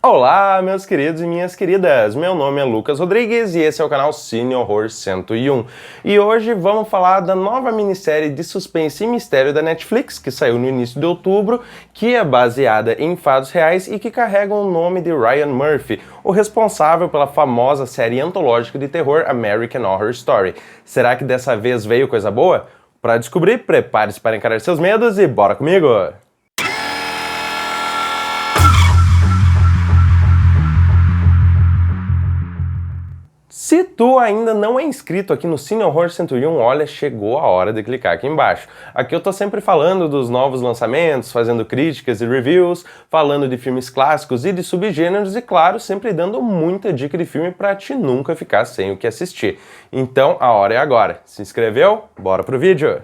Olá, meus queridos e minhas queridas! Meu nome é Lucas Rodrigues e esse é o canal Cine Horror 101. E hoje vamos falar da nova minissérie de suspense e mistério da Netflix, que saiu no início de outubro, que é baseada em fatos reais e que carrega o nome de Ryan Murphy, o responsável pela famosa série antológica de terror American Horror Story. Será que dessa vez veio coisa boa? Para descobrir, prepare-se para encarar seus medos e bora comigo! Se tu ainda não é inscrito aqui no Cine Horror 101, olha, chegou a hora de clicar aqui embaixo. Aqui eu tô sempre falando dos novos lançamentos, fazendo críticas e reviews, falando de filmes clássicos e de subgêneros e, claro, sempre dando muita dica de filme pra te nunca ficar sem o que assistir. Então, a hora é agora. Se inscreveu? Bora pro vídeo!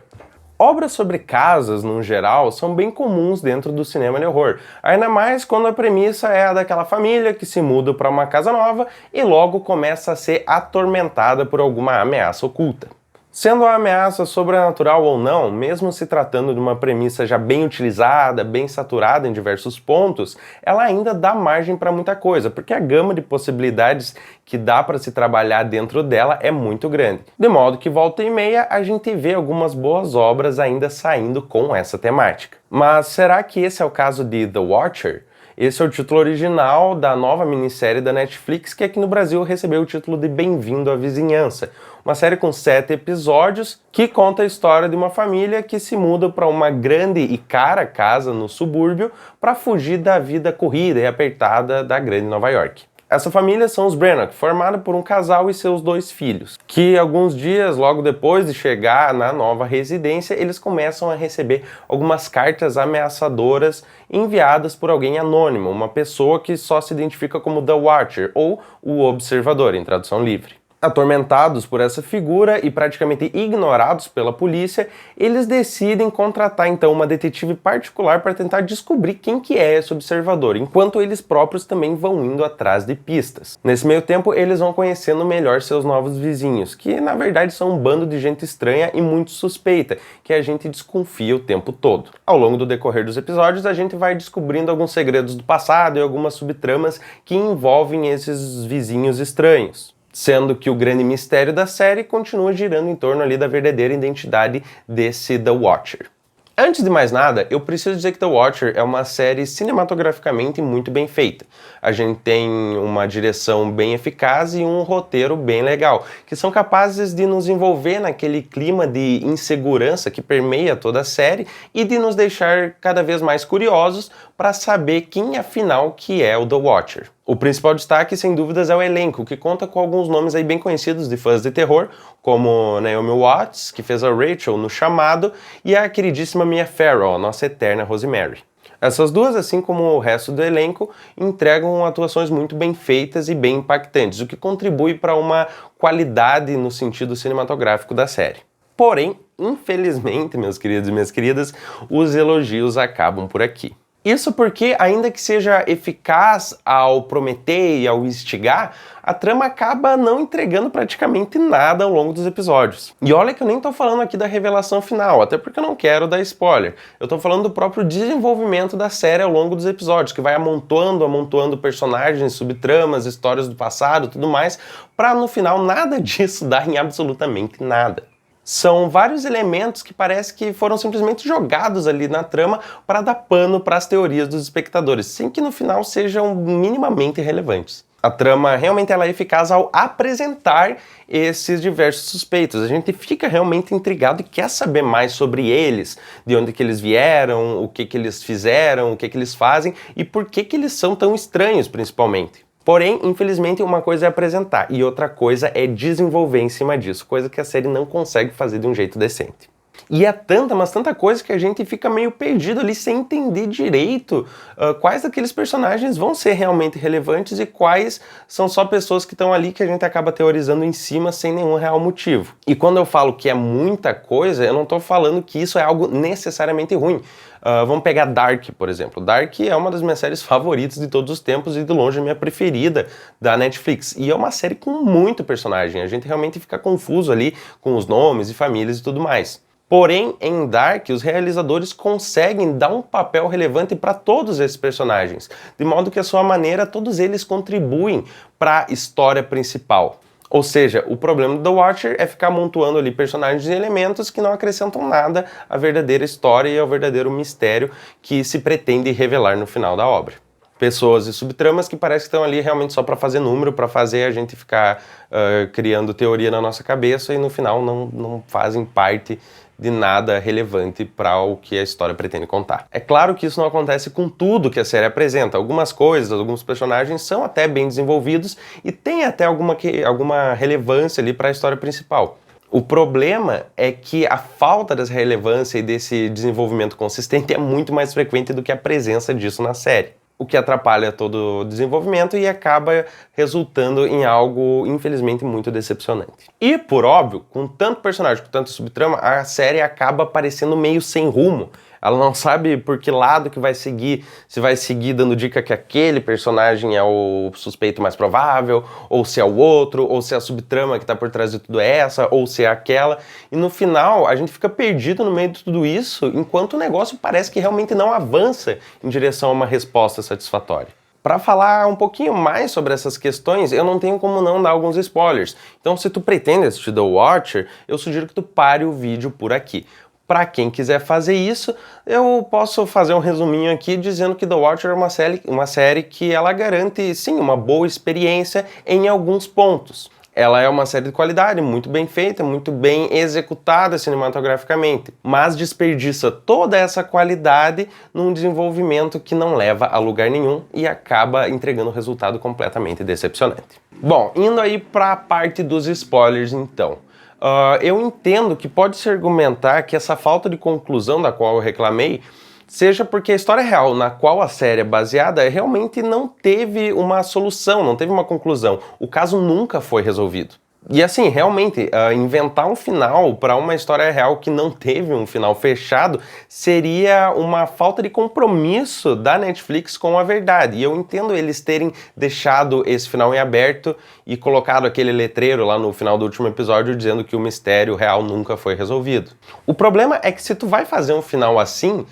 Obras sobre casas, no geral, são bem comuns dentro do cinema de horror, ainda mais quando a premissa é a daquela família que se muda para uma casa nova e logo começa a ser atormentada por alguma ameaça oculta. Sendo a ameaça sobrenatural ou não, mesmo se tratando de uma premissa já bem utilizada, bem saturada em diversos pontos, ela ainda dá margem para muita coisa, porque a gama de possibilidades que dá para se trabalhar dentro dela é muito grande. De modo que volta e meia a gente vê algumas boas obras ainda saindo com essa temática. Mas será que esse é o caso de The Watcher? Esse é o título original da nova minissérie da Netflix, que aqui no Brasil recebeu o título de Bem-vindo à Vizinhança. Uma série com 7 episódios que conta a história de uma família que se muda para uma grande e cara casa no subúrbio para fugir da vida corrida e apertada da grande Nova York. Essa família são os Branagh, formada por um casal e seus 2 filhos, que alguns dias logo depois de chegar na nova residência, eles começam a receber algumas cartas ameaçadoras enviadas por alguém anônimo, uma pessoa que só se identifica como The Watcher, ou o Observador, em tradução livre. Atormentados por essa figura e praticamente ignorados pela polícia, eles decidem contratar então uma detetive particular para tentar descobrir quem que é esse observador, enquanto eles próprios também vão indo atrás de pistas. Nesse meio tempo, eles vão conhecendo melhor seus novos vizinhos, que na verdade são um bando de gente estranha e muito suspeita, que a gente desconfia o tempo todo. Ao longo do decorrer dos episódios, a gente vai descobrindo alguns segredos do passado e algumas subtramas que envolvem esses vizinhos estranhos. Sendo que o grande mistério da série continua girando em torno ali da verdadeira identidade desse The Watcher. Antes de mais nada, eu preciso dizer que The Watcher é uma série cinematograficamente muito bem feita. A gente tem uma direção bem eficaz e um roteiro bem legal, que são capazes de nos envolver naquele clima de insegurança que permeia toda a série e de nos deixar cada vez mais curiosos para saber quem afinal que é o The Watcher. O principal destaque, sem dúvidas, é o elenco, que conta com alguns nomes aí bem conhecidos de fãs de terror, como Naomi Watts, que fez a Rachel no Chamado, e a queridíssima Mia Farrow, a nossa eterna Rosemary. Essas duas, assim como o resto do elenco, entregam atuações muito bem feitas e bem impactantes, o que contribui para uma qualidade no sentido cinematográfico da série. Porém, infelizmente, meus queridos e minhas queridas, os elogios acabam por aqui. Isso porque, ainda que seja eficaz ao prometer e ao instigar, a trama acaba não entregando praticamente nada ao longo dos episódios. E olha que eu nem tô falando aqui da revelação final, até porque eu não quero dar spoiler. Eu tô falando do próprio desenvolvimento da série ao longo dos episódios, que vai amontoando personagens, subtramas, histórias do passado e tudo mais, pra no final nada disso dar em absolutamente nada. São vários elementos que parece que foram simplesmente jogados ali na trama para dar pano para as teorias dos espectadores, sem que no final sejam minimamente relevantes. A trama realmente ela é eficaz ao apresentar esses diversos suspeitos. A gente fica realmente intrigado e quer saber mais sobre eles, de onde que eles vieram, o que eles fizeram, o que eles fazem e por que eles são tão estranhos, principalmente. Porém, infelizmente, uma coisa é apresentar e outra coisa é desenvolver em cima disso, coisa que a série não consegue fazer de um jeito decente. E é tanta, mas tanta coisa que a gente fica meio perdido ali sem entender direito quais daqueles personagens vão ser realmente relevantes e quais são só pessoas que estão ali que a gente acaba teorizando em cima sem nenhum real motivo. E quando eu falo que é muita coisa, eu não estou falando que isso é algo necessariamente ruim. Vamos pegar Dark, por exemplo. Dark é uma das minhas séries favoritas de todos os tempos e de longe a minha preferida da Netflix. E é uma série com muito personagem, a gente realmente fica confuso ali com os nomes e famílias e tudo mais. Porém, em Dark, os realizadores conseguem dar um papel relevante para todos esses personagens, de modo que, à sua maneira, todos eles contribuem para a história principal. Ou seja, o problema do The Watcher é ficar amontoando ali personagens e elementos que não acrescentam nada à verdadeira história e ao verdadeiro mistério que se pretende revelar no final da obra. Pessoas e subtramas que parece que estão ali realmente só para fazer número, para fazer a gente ficar criando teoria na nossa cabeça e no final não fazem parte de nada relevante para o que a história pretende contar. É claro que isso não acontece com tudo que a série apresenta. Algumas coisas, alguns personagens são até bem desenvolvidos e tem até alguma relevância ali para a história principal. O problema é que a falta dessa relevância e desse desenvolvimento consistente é muito mais frequente do que a presença disso na série, o que atrapalha todo o desenvolvimento e acaba resultando em algo, infelizmente, muito decepcionante. E, por óbvio, com tanto personagem, com tanto subtrama, a série acaba parecendo meio sem rumo. Ela não sabe por que lado que vai seguir, se vai seguir dando dica que aquele personagem é o suspeito mais provável, ou se é o outro, ou se é a subtrama que está por trás de tudo essa, ou se é aquela. E no final, a gente fica perdido no meio de tudo isso, enquanto o negócio parece que realmente não avança em direção a uma resposta satisfatória. Para falar um pouquinho mais sobre essas questões, eu não tenho como não dar alguns spoilers. Então, se tu pretende assistir The Watcher, eu sugiro que tu pare o vídeo por aqui. Para quem quiser fazer isso, eu posso fazer um resuminho aqui dizendo que The Watcher é uma série que ela garante, sim, uma boa experiência em alguns pontos. Ela é uma série de qualidade, muito bem feita, muito bem executada cinematograficamente, mas desperdiça toda essa qualidade num desenvolvimento que não leva a lugar nenhum e acaba entregando um resultado completamente decepcionante. Bom, indo aí para a parte dos spoilers então. Eu entendo que pode-se argumentar que essa falta de conclusão da qual eu reclamei seja porque a história real na qual a série é baseada realmente não teve uma solução, não teve uma conclusão. O caso nunca foi resolvido. E assim, realmente, inventar um final para uma história real que não teve um final fechado seria uma falta de compromisso da Netflix com a verdade. E eu entendo eles terem deixado esse final em aberto e colocado aquele letreiro lá no final do último episódio dizendo que o mistério real nunca foi resolvido. O problema é que se tu vai fazer um final assim,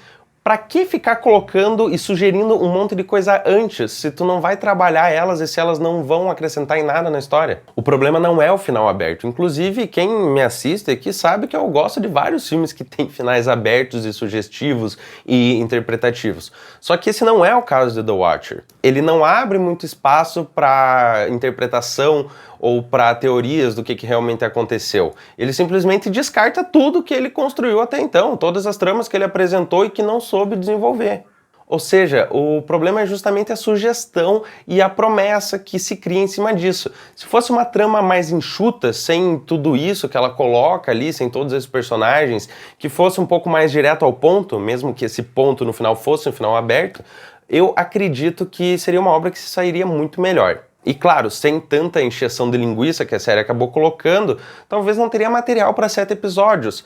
pra que ficar colocando e sugerindo um monte de coisa antes, se tu não vai trabalhar elas e se elas não vão acrescentar em nada na história? O problema não é o final aberto. Inclusive, quem me assiste aqui sabe que eu gosto de vários filmes que têm finais abertos e sugestivos e interpretativos. Só que esse não é o caso de The Watcher. Ele não abre muito espaço para interpretação ou para teorias do que realmente aconteceu. Ele simplesmente descarta tudo que ele construiu até então, todas as tramas que ele apresentou e que não soube desenvolver. Ou seja, o problema é justamente a sugestão e a promessa que se cria em cima disso. Se fosse uma trama mais enxuta, sem tudo isso que ela coloca ali, sem todos esses personagens, que fosse um pouco mais direto ao ponto, mesmo que esse ponto no final fosse um final aberto, eu acredito que seria uma obra que se sairia muito melhor. E claro, sem tanta encheção de linguiça que a série acabou colocando, talvez não teria material para 7 episódios.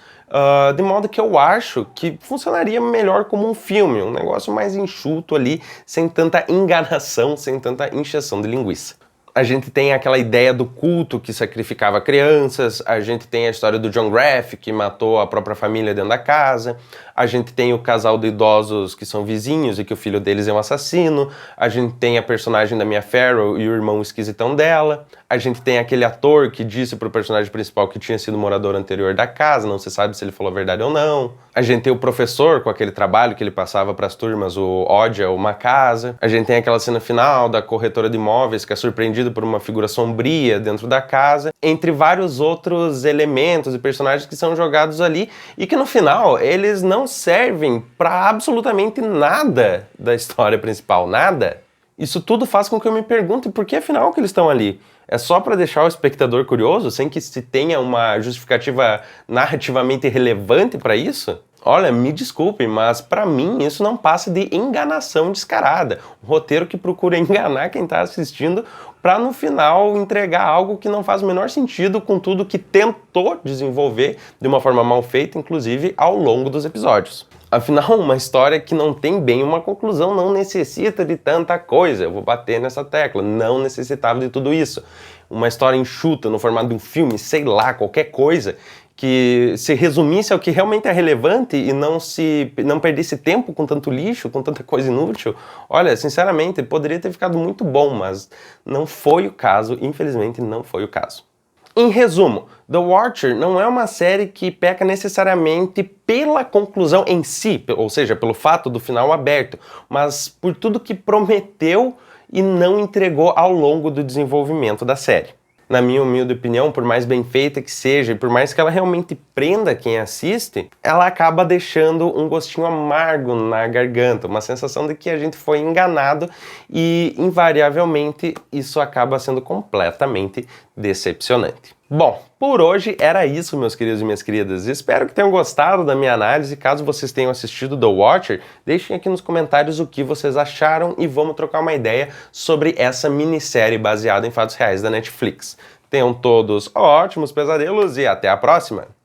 De modo que eu acho que funcionaria melhor como um filme, um negócio mais enxuto ali, sem tanta enganação, sem tanta encheção de linguiça. A gente tem aquela ideia do culto que sacrificava crianças, a gente tem a história do John Graff, que matou a própria família dentro da casa, a gente tem o casal de idosos que são vizinhos e que o filho deles é um assassino, a gente tem a personagem da Mia Farrow e o irmão esquisitão dela, a gente tem aquele ator que disse pro personagem principal que tinha sido morador anterior da casa, não se sabe se ele falou a verdade ou não. A gente tem o professor com aquele trabalho que ele passava para as turmas, o Ódio a uma casa. A gente tem aquela cena final da corretora de imóveis que é surpreendida por uma figura sombria dentro da casa, entre vários outros elementos e personagens que são jogados ali e que no final eles não servem para absolutamente nada da história principal, nada. Isso tudo faz com que eu me pergunte por que afinal que eles estão ali. É só para deixar o espectador curioso, sem que se tenha uma justificativa narrativamente relevante para isso? Olha, me desculpem, mas para mim isso não passa de enganação descarada. Um roteiro que procura enganar quem está assistindo para no final entregar algo que não faz o menor sentido com tudo que tentou desenvolver de uma forma mal feita, inclusive ao longo dos episódios. Afinal, uma história que não tem bem uma conclusão não necessita de tanta coisa. Eu vou bater nessa tecla, não necessitava de tudo isso. Uma história enxuta no formato de um filme, sei lá, qualquer coisa, que se resumisse ao que realmente é relevante e não perdesse tempo com tanto lixo, com tanta coisa inútil, olha, sinceramente, poderia ter ficado muito bom, mas não foi o caso, infelizmente não foi o caso. Em resumo, The Watcher não é uma série que peca necessariamente pela conclusão em si, ou seja, pelo fato do final aberto, mas por tudo que prometeu e não entregou ao longo do desenvolvimento da série. Na minha humilde opinião, por mais bem feita que seja e por mais que ela realmente prenda quem assiste, ela acaba deixando um gostinho amargo na garganta, uma sensação de que a gente foi enganado e, invariavelmente, isso acaba sendo completamente decepcionante. Bom, por hoje era isso, meus queridos e minhas queridas. Espero que tenham gostado da minha análise. Caso vocês tenham assistido The Watcher, deixem aqui nos comentários o que vocês acharam e vamos trocar uma ideia sobre essa minissérie baseada em fatos reais da Netflix. Tenham todos ótimos pesadelos e até a próxima!